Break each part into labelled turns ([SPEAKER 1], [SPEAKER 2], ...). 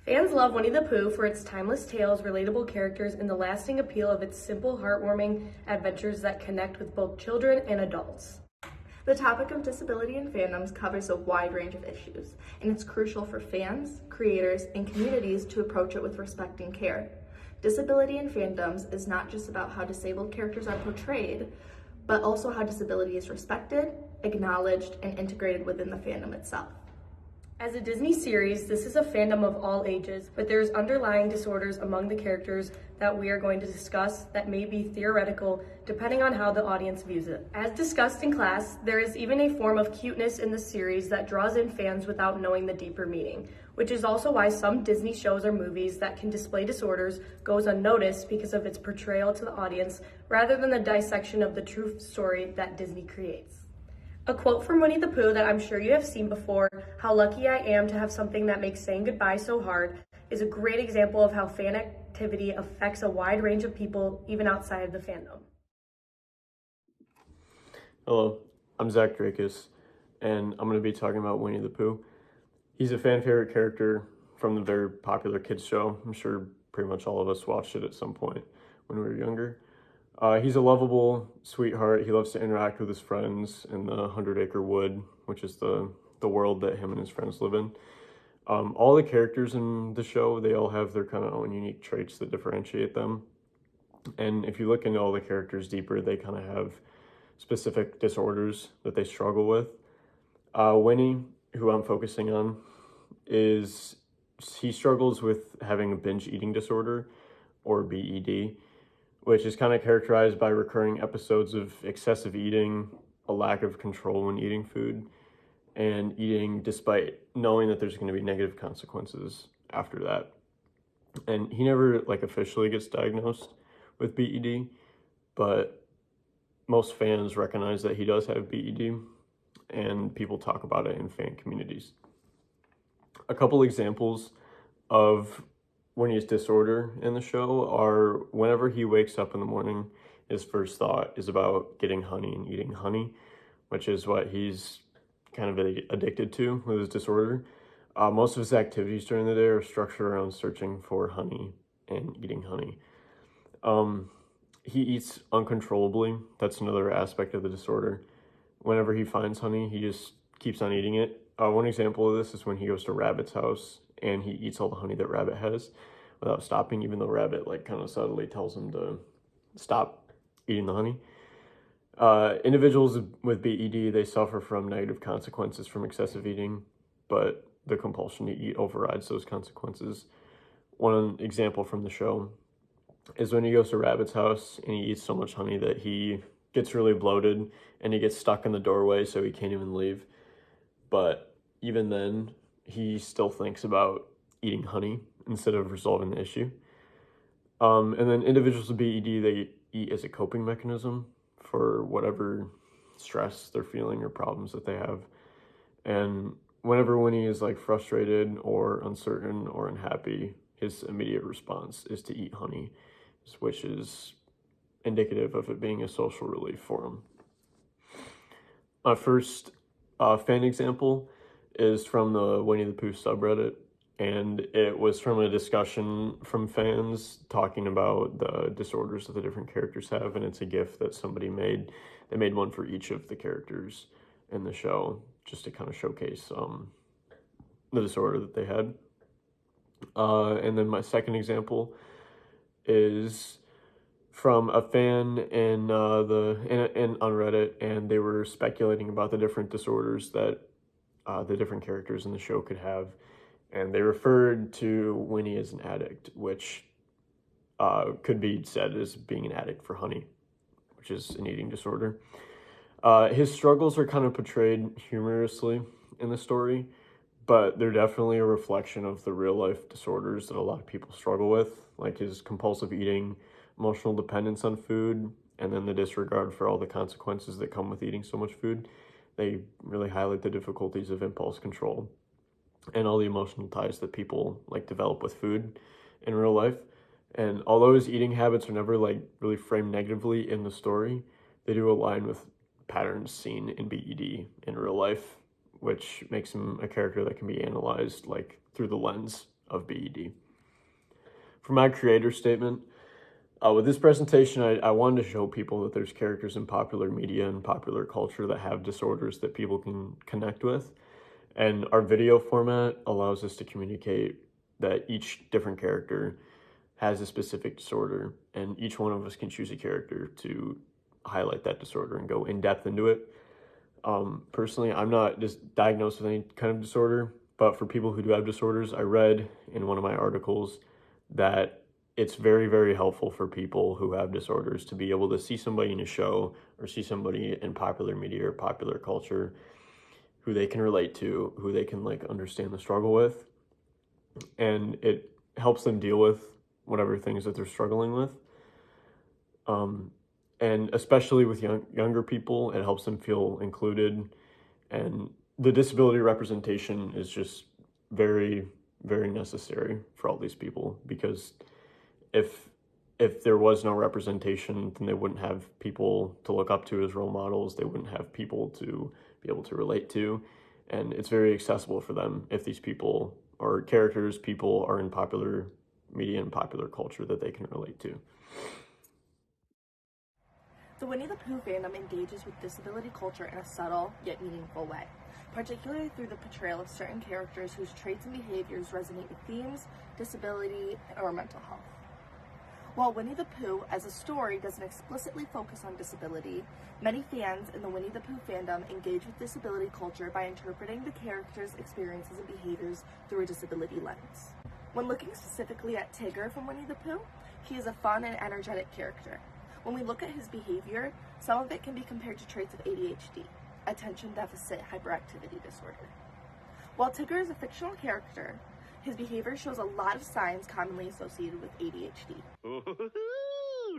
[SPEAKER 1] Fans love Winnie the Pooh for its timeless tales, relatable characters, and the lasting appeal of its simple, heartwarming adventures that connect with both children and adults.
[SPEAKER 2] The topic of disability in fandoms covers a wide range of issues, and it's crucial for fans, creators, and communities to approach it with respect and care. Disability in fandoms is not just about how disabled characters are portrayed, but also how disability is respected, acknowledged, and integrated within the fandom itself.
[SPEAKER 1] As a Disney series, this is a fandom of all ages, but there's underlying disorders among the characters that we are going to discuss that may be theoretical depending on how the audience views it. As discussed in class, there is even a form of cuteness in the series that draws in fans without knowing the deeper meaning, which is also why some Disney shows or movies that can display disorders goes unnoticed because of its portrayal to the audience rather than the dissection of the true story that Disney creates. A quote from Winnie the Pooh that I'm sure you have seen before, "How lucky I am to have something that makes saying goodbye so hard," is a great example of how fan activity affects a wide range of people, even outside of the fandom.
[SPEAKER 3] Hello, I'm Zach Drakus, and I'm going to be talking about Winnie the Pooh. He's a fan favorite character from the very popular kids show. I'm sure pretty much all of us watched it at some point when we were younger. He's a lovable sweetheart. He loves to interact with his friends in the 100-acre wood, which is the world that him and his friends live in. All the characters in the show, they all have their kind of own unique traits that differentiate them. And if you look into all the characters deeper, they kind of have specific disorders that they struggle with. Winnie, who I'm focusing on, he struggles with having a binge eating disorder, or BED, which is kind of characterized by recurring episodes of excessive eating, a lack of control when eating food, and eating despite knowing that there's going to be negative consequences after that. And he never officially gets diagnosed with BED, but most fans recognize that he does have BED, and people talk about it in fan communities. A couple examples of Winnie's disorder in the show are whenever he wakes up in the morning, his first thought is about getting honey and eating honey, which is what he's kind of addicted to with his disorder. Most of his activities during the day are structured around searching for honey and eating honey. He eats uncontrollably. That's another aspect of the disorder. Whenever he finds honey, he just keeps on eating it. One example of this is when he goes to Rabbit's house and he eats all the honey that Rabbit has without stopping, even though Rabbit kind of subtly tells him to stop eating the honey. Individuals with BED, they suffer from negative consequences from excessive eating, but the compulsion to eat overrides those consequences. One example from the show is when he goes to Rabbit's house and he eats so much honey that he gets really bloated and he gets stuck in the doorway so he can't even leave. But even then, he still thinks about eating honey instead of resolving the issue. And then individuals with BED, they eat as a coping mechanism for whatever stress they're feeling or problems that they have. And whenever Winnie is frustrated or uncertain or unhappy, his immediate response is to eat honey, which is indicative of it being a social relief for him. My first fan example is from the Winnie the Pooh subreddit, and it was from a discussion from fans talking about the disorders that the different characters have, and it's a GIF that somebody made. They made one for each of the characters in the show just to kind of showcase the disorder that they had. And then my second example is from a fan on Reddit, and they were speculating about the different disorders that the different characters in the show could have, and they referred to Winnie as an addict, which could be said as being an addict for honey, which is an eating disorder. His struggles are kind of portrayed humorously in the story, but they're definitely a reflection of the real-life disorders that a lot of people struggle with, like his compulsive eating, emotional dependence on food, and then the disregard for all the consequences that come with eating so much food. They really highlight the difficulties of impulse control and all the emotional ties that people develop with food in real life. And although his eating habits are never really framed negatively in the story, they do align with patterns seen in BED in real life, which makes him a character that can be analyzed through the lens of BED. For my creator statement, with this presentation, I wanted to show people that there's characters in popular media and popular culture that have disorders that people can connect with. And our video format allows us to communicate that each different character has a specific disorder, and each one of us can choose a character to highlight that disorder and go in depth into it. Personally, I'm not just diagnosed with any kind of disorder, but for people who do have disorders, I read in one of my articles that it's very, very helpful for people who have disorders to be able to see somebody in a show or see somebody in popular media or popular culture who they can relate to, who they can like understand the struggle with, and it helps them deal with whatever things that they're struggling with. And especially with younger people, it helps them feel included. And the disability representation is just very, very necessary for all these people, because if there was no representation, then they wouldn't have people to look up to as role models. They wouldn't have people to be able to relate to. And it's very accessible for them if these people or characters, people are in popular media and popular culture that they can relate to.
[SPEAKER 2] The Winnie the Pooh fandom engages with disability culture in a subtle yet meaningful way, particularly through the portrayal of certain characters whose traits and behaviors resonate with themes, disability, or mental health. While Winnie the Pooh as a story doesn't explicitly focus on disability, many fans in the Winnie the Pooh fandom engage with disability culture by interpreting the character's experiences and behaviors through a disability lens. When looking specifically at Tigger from Winnie the Pooh, he is a fun and energetic character. When we look at his behavior, some of it can be compared to traits of ADHD, attention deficit hyperactivity disorder. While Tigger is a fictional character, his behavior shows a lot of signs commonly associated with ADHD.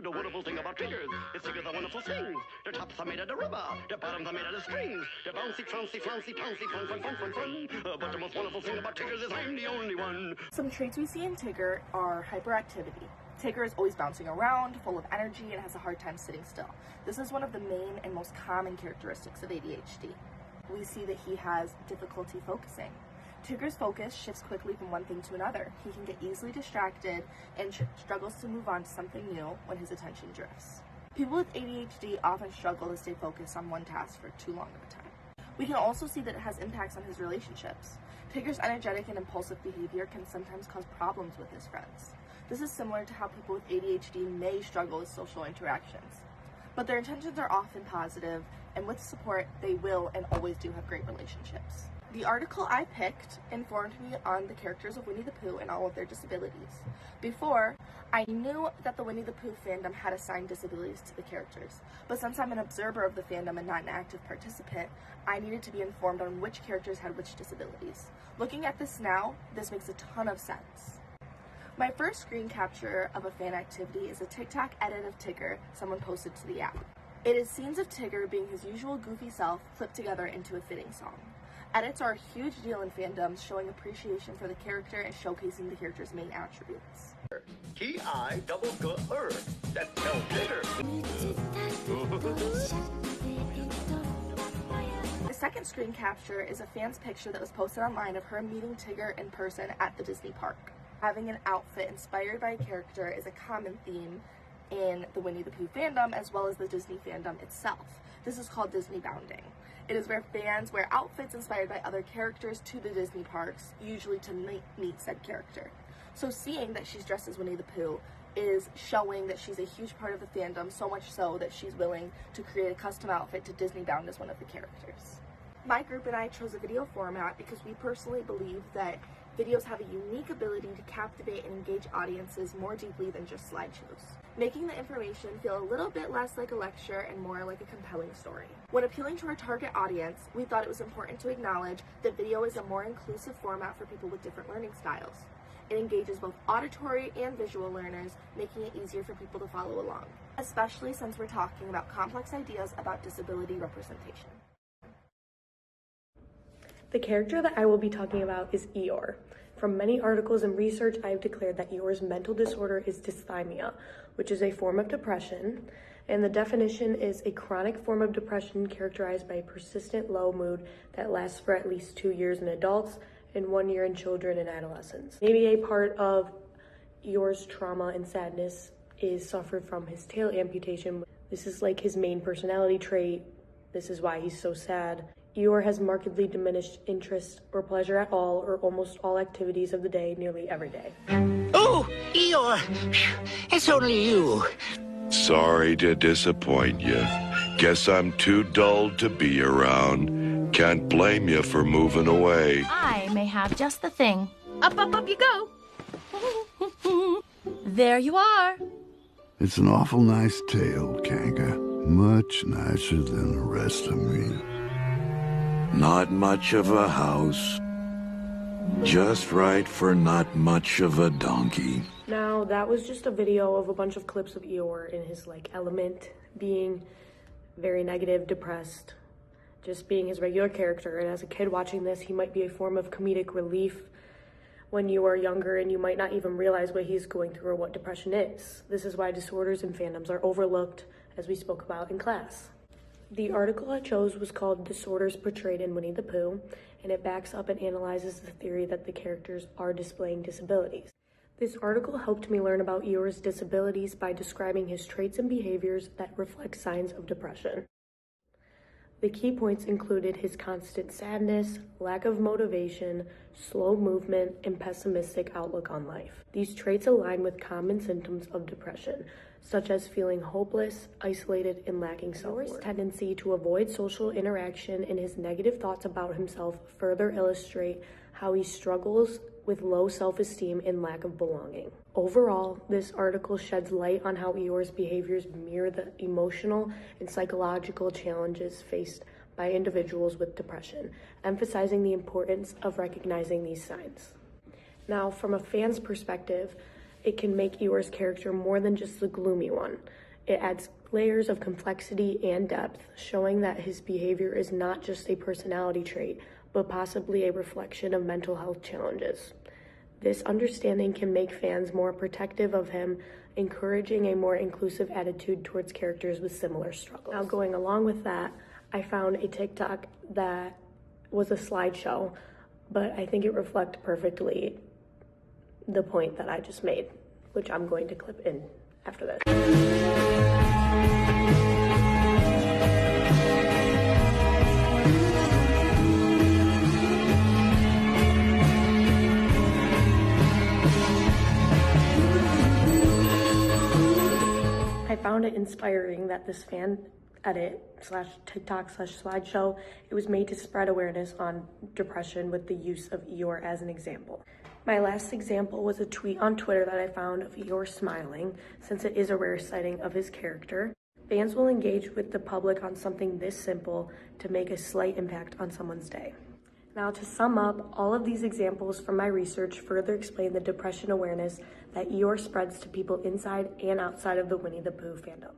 [SPEAKER 4] The wonderful thing about Tiggers is Tiggers are wonderful things. The tops are made out of rubber, the bottoms are made out of strings. The bouncy, flouncy, flouncy, pouncy, fun, fun, fun, fun, fun. But the most wonderful thing about Tiggers is I'm the only one.
[SPEAKER 2] Some traits we see in Tigger are hyperactivity. Tigger is always bouncing around, full of energy, and has a hard time sitting still. This is one of the main and most common characteristics of ADHD. We see that he has difficulty focusing. Tigger's focus shifts quickly from one thing to another. He can get easily distracted and struggles to move on to something new when his attention drifts. People with ADHD often struggle to stay focused on one task for too long of a time. We can also see that it has impacts on his relationships. Tigger's energetic and impulsive behavior can sometimes cause problems with his friends. This is similar to how people with ADHD may struggle with social interactions. But their intentions are often positive, and with support, they will and always do have great relationships. The article I picked informed me on the characters of Winnie the Pooh and all of their disabilities. Before, I knew that the Winnie the Pooh fandom had assigned disabilities to the characters, but since I'm an observer of the fandom and not an active participant, I needed to be informed on which characters had which disabilities. Looking at this now, this makes a ton of sense. My first screen capture of a fan activity is a TikTok edit of Tigger someone posted to the app. It is scenes of Tigger being his usual goofy self clipped together into a fitting song. Edits are a huge deal in fandoms, showing appreciation for the character and showcasing the character's main attributes.
[SPEAKER 4] T-I-double-G-R. That spells Tigger.
[SPEAKER 2] The second screen capture is a fan's picture that was posted online of her meeting Tigger in person at the Disney park. Having an outfit inspired by a character is a common theme in the Winnie the Pooh fandom as well as the Disney fandom itself. This is called Disney bounding. It is where fans wear outfits inspired by other characters to the Disney parks, usually to meet said character. So seeing that she's dressed as Winnie the Pooh is showing that she's a huge part of the fandom, so much so that she's willing to create a custom outfit to Disney bound as one of the characters. My group and I chose a video format because we personally believe that videos have a unique ability to captivate and engage audiences more deeply than just slideshows, making the information feel a little bit less like a lecture and more like a compelling story. When appealing to our target audience, we thought it was important to acknowledge that video is a more inclusive format for people with different learning styles. It engages both auditory and visual learners, making it easier for people to follow along, especially since we're talking about complex ideas about disability representation.
[SPEAKER 1] The character that I will be talking about is Eeyore. From many articles and research, I have declared that Eeyore's mental disorder is dysthymia, which is a form of depression, and the definition is a chronic form of depression characterized by a persistent low mood that lasts for at least 2 years in adults and 1 year in children and adolescents. Maybe a part of Eeyore's trauma and sadness is suffered from his tail amputation. This is like his main personality trait. This is why he's so sad. Eeyore has markedly diminished interest or pleasure at all or almost all activities of the day nearly every day.
[SPEAKER 5] Oh, Eeyore, it's only you.
[SPEAKER 6] Sorry to disappoint you. Guess I'm too dull to be around. Can't blame you for moving away.
[SPEAKER 7] I may have just the thing. Up, up, up you go. There you are.
[SPEAKER 8] It's an awful nice tale, Kanga. Much nicer than the rest of me.
[SPEAKER 6] Not much of a house. Just right for not much of a donkey.
[SPEAKER 1] Now, that was just a video of a bunch of clips of Eeyore in his element, being very negative, depressed, just being his regular character. And as a kid watching this, he might be a form of comedic relief when you are younger and you might not even realize what he's going through or what depression is. This is why disorders and fandoms are overlooked, as we spoke about in class. The article I chose was called Disorders Portrayed in Winnie the Pooh, and it backs up and analyzes the theory that the characters are displaying disabilities. This article helped me learn about Eeyore's disabilities by describing his traits and behaviors that reflect signs of depression. The key points included his constant sadness, lack of motivation, slow movement, and pessimistic outlook on life. These traits align with common symptoms of depression, such as feeling hopeless, isolated, and lacking self-worth. His tendency to avoid social interaction and his negative thoughts about himself further illustrate how he struggles with low self-esteem and lack of belonging. Overall, this article sheds light on how Eeyore's behaviors mirror the emotional and psychological challenges faced by individuals with depression, emphasizing the importance of recognizing these signs. Now, from a fan's perspective, it can make Eeyore's character more than just the gloomy one. It adds layers of complexity and depth, showing that his behavior is not just a personality trait, but possibly a reflection of mental health challenges. This understanding can make fans more protective of him, encouraging a more inclusive attitude towards characters with similar struggles. Now, going along with that, I found a TikTok that was a slideshow, but I think it reflected perfectly the point that I just made, which I'm going to clip in after this. I found it inspiring that this fan edit / TikTok / slideshow, it was made to spread awareness on depression with the use of Eeyore as an example. My last example was a tweet on Twitter that I found of Eeyore smiling, since it is a rare sighting of his character. Fans will engage with the public on something this simple to make a slight impact on someone's day. Now, to sum up, all of these examples from my research further explain the depression awareness that Eeyore spreads to people inside and outside of the Winnie the Pooh fandom.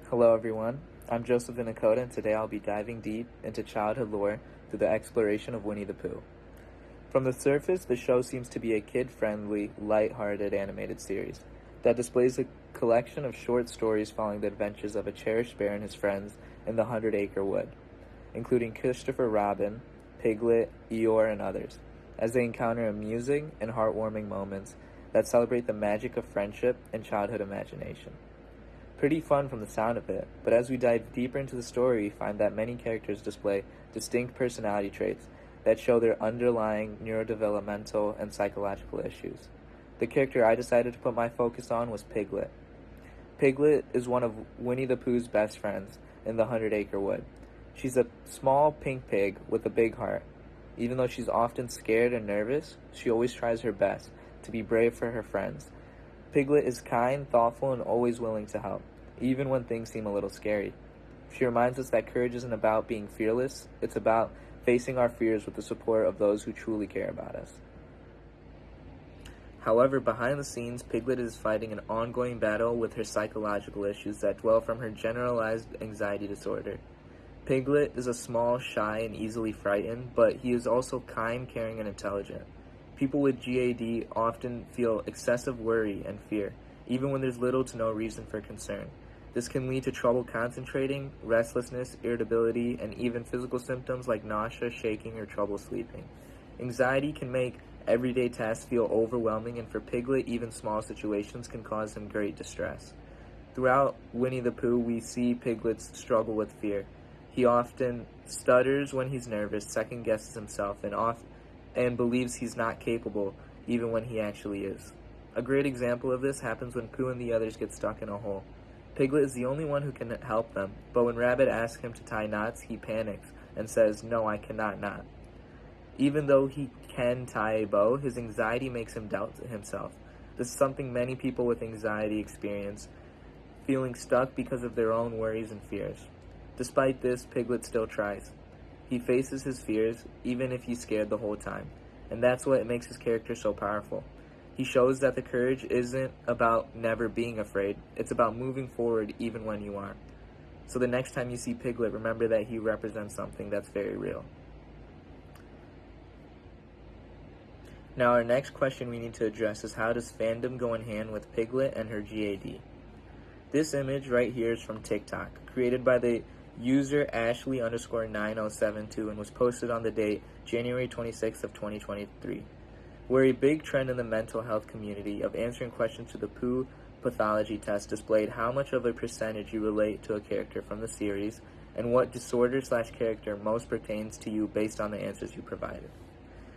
[SPEAKER 9] Hello everyone, I'm Joseph Vinacoda, and today I'll be diving deep into childhood lore through the exploration of Winnie the Pooh. From the surface, the show seems to be a kid-friendly, light-hearted animated series that displays a collection of short stories following the adventures of a cherished bear and his friends in the 100-Acre Wood, including Christopher Robin, Piglet, Eeyore, and others, as they encounter amusing and heartwarming moments that celebrate the magic of friendship and childhood imagination. Pretty fun from the sound of it, but as we dive deeper into the story, we find that many characters display distinct personality traits that show their underlying neurodevelopmental and psychological issues. The character I decided to put my focus on was Piglet. Piglet is one of Winnie the Pooh's best friends in the 100-Acre Wood. She's a small pink pig with a big heart. Even though she's often scared and nervous, she always tries her best to be brave for her friends. Piglet is kind, thoughtful, and always willing to help, even when things seem a little scary. She reminds us that courage isn't about being fearless, it's about facing our fears with the support of those who truly care about us. However, behind the scenes, Piglet is fighting an ongoing battle with her psychological issues that dwell from her generalized anxiety disorder. Piglet is a small, shy, and easily frightened, but he is also kind, caring, and intelligent. People with GAD often feel excessive worry and fear, even when there's little to no reason for concern. This can lead to trouble concentrating, restlessness, irritability, and even physical symptoms like nausea, shaking, or trouble sleeping. Anxiety can make everyday tasks feel overwhelming, and for Piglet, even small situations can cause him great distress. Throughout Winnie the Pooh, we see Piglet struggle with fear. He often stutters when he's nervous, second-guesses himself, and believes he's not capable, even when he actually is. A great example of this happens when Pooh and the others get stuck in a hole. Piglet is the only one who can help them, but when Rabbit asks him to tie knots, he panics and says, "No, I cannot knot." Even though he can tie a bow, his anxiety makes him doubt himself. This is something many people with anxiety experience, feeling stuck because of their own worries and fears. Despite this, Piglet still tries. He faces his fears, even if he's scared the whole time, and that's what makes his character so powerful. He shows that the courage isn't about never being afraid, it's about moving forward even when you aren't. So the next time you see Piglet, remember that he represents something that's very real. Now our next question we need to address is, how does fandom go in hand with Piglet and her GAD? This image right here is from TikTok, created by the user Ashley_9072 and was posted on the date January 26th of 2023. We're a big trend in the mental health community of answering questions to the Pooh pathology test displayed how much of a percentage you relate to a character from the series and what disorder/character most pertains to you based on the answers you provided.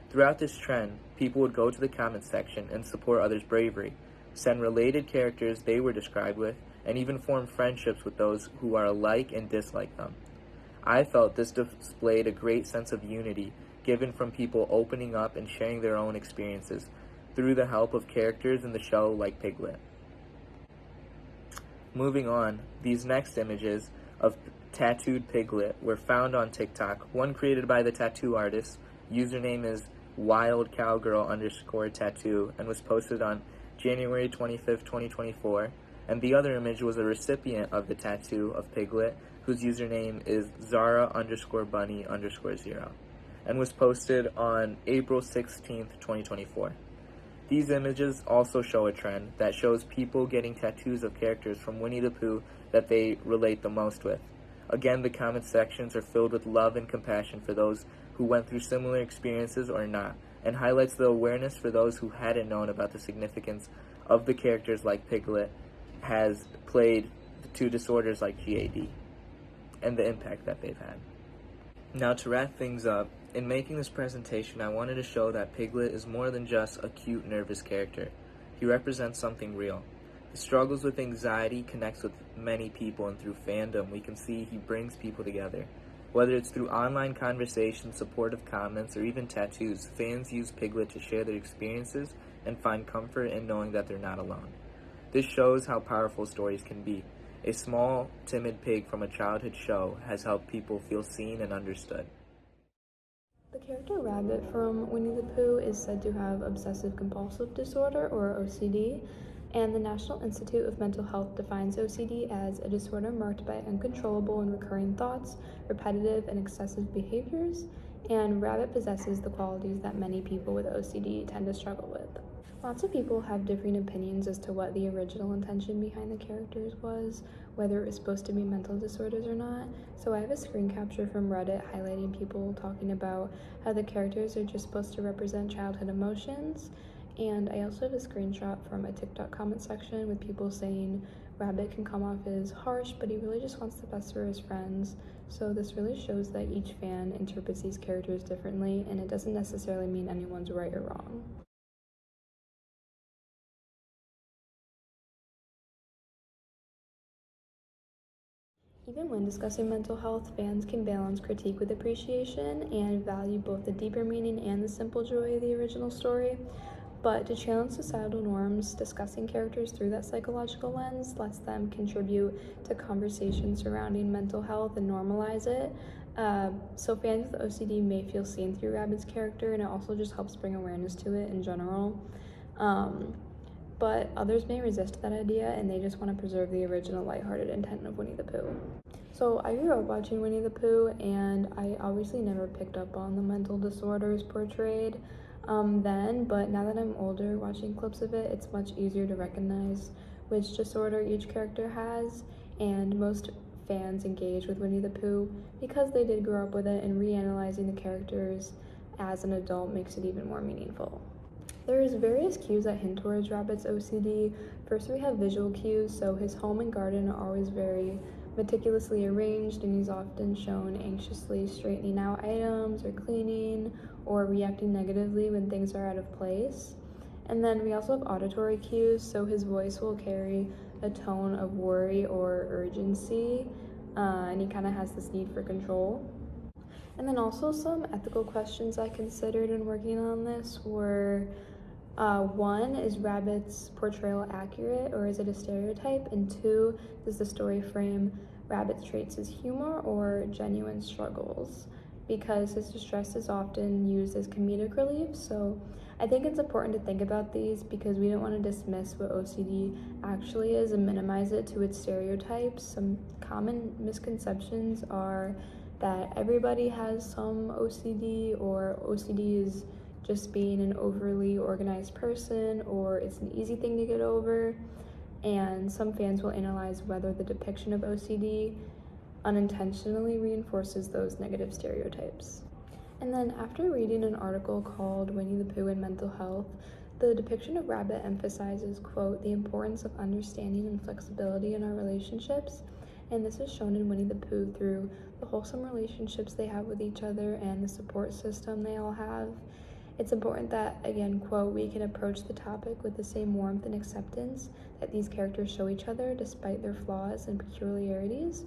[SPEAKER 9] Throughout this trend, people would go to the comments section and support others' bravery, send related characters they were described with, and even form friendships with those who are alike and dislike them. I felt this displayed a great sense of unity given from people opening up and sharing their own experiences through the help of characters in the show like Piglet. Moving on, these next images of tattooed Piglet were found on TikTok, one created by the tattoo artist, username is wildcowgirl_tattoo, and was posted on January 25th, 2024, and the other image was a recipient of the tattoo of Piglet, whose username is Zara_bunny_0, and was posted on April 16th, 2024. These images also show a trend that shows people getting tattoos of characters from Winnie the Pooh that they relate the most with. Again, the comment sections are filled with love and compassion for those who went through similar experiences or not, and highlights the awareness for those who hadn't known about the significance of the characters like Piglet has played to disorders like GAD, and the impact that they've had. Now, to wrap things up, in making this presentation, I wanted to show that Piglet is more than just a cute, nervous character. He represents something real. He struggles with anxiety, connects with many people, and through fandom, we can see he brings people together. Whether it's through online conversations, supportive comments, or even tattoos, fans use Piglet to share their experiences and find comfort in knowing that they're not alone. This shows how powerful stories can be. A small, timid pig from a childhood show has helped people feel seen and understood.
[SPEAKER 2] The character Rabbit from Winnie the Pooh is said to have obsessive-compulsive disorder, or OCD, and the National Institute of Mental Health defines OCD as a disorder marked by uncontrollable and recurring thoughts, repetitive and excessive behaviors, and Rabbit possesses the qualities that many people with OCD tend to struggle with. Lots of people have differing opinions as to what the original intention behind the characters was, whether it was supposed to be mental disorders or not. So I have a screen capture from Reddit highlighting people talking about how the characters are just supposed to represent childhood emotions. And I also have a screenshot from a TikTok comment section with people saying Rabbit can come off as harsh, but he really just wants the best for his friends. So this really shows that each fan interprets these characters differently, and it doesn't necessarily mean anyone's right or wrong. Even when discussing mental health, fans can balance critique with appreciation and value both the deeper meaning and the simple joy of the original story. But to challenge societal norms, discussing characters through that psychological lens lets them contribute to conversations surrounding mental health and normalize it. So fans with OCD may feel seen through Rabbit's character, and it also just helps bring awareness to it in general. But others may resist that idea, and they just want to preserve the original lighthearted intent of Winnie the Pooh. So I grew up watching Winnie the Pooh, and I obviously never picked up on the mental disorders portrayed then, but now that I'm older, watching clips of it, it's much easier to recognize which disorder each character has,
[SPEAKER 10] and most fans engage with Winnie the Pooh because they did grow up with it, and reanalyzing the characters as an adult makes it even more meaningful. There's various cues that hint towards Rabbit's OCD. First, we have visual cues, so his home and garden are always very meticulously arranged, and he's often shown anxiously straightening out items or cleaning or reacting negatively when things are out of place. And then we also have auditory cues, so his voice will carry a tone of worry or urgency, and he kind of has this need for control. And then also some ethical questions I considered in working on this were, one, is Rabbit's portrayal accurate or is it a stereotype? And two, does the story frame Rabbit's traits as humor or genuine struggles? Because his distress is often used as comedic relief, so I think it's important to think about these because we don't want to dismiss what OCD actually is and minimize it to its stereotypes. Some common misconceptions are that everybody has some OCD, or OCD is just being an overly organized person, or it's an easy thing to get over. And some fans will analyze whether the depiction of OCD unintentionally reinforces those negative stereotypes. And then after reading an article called Winnie the Pooh and Mental Health, the depiction of Rabbit emphasizes, quote, the importance of understanding and flexibility in our relationships. And this is shown in Winnie the Pooh through the wholesome relationships they have with each other and the support system they all have. It's important that, again, quote, we can approach the topic with the same warmth and acceptance that these characters show each other despite their flaws and peculiarities.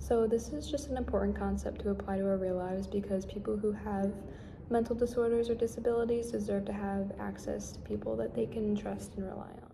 [SPEAKER 10] So this is just an important concept to apply to our real lives because people who have mental disorders or disabilities deserve to have access to people that they can trust and rely on.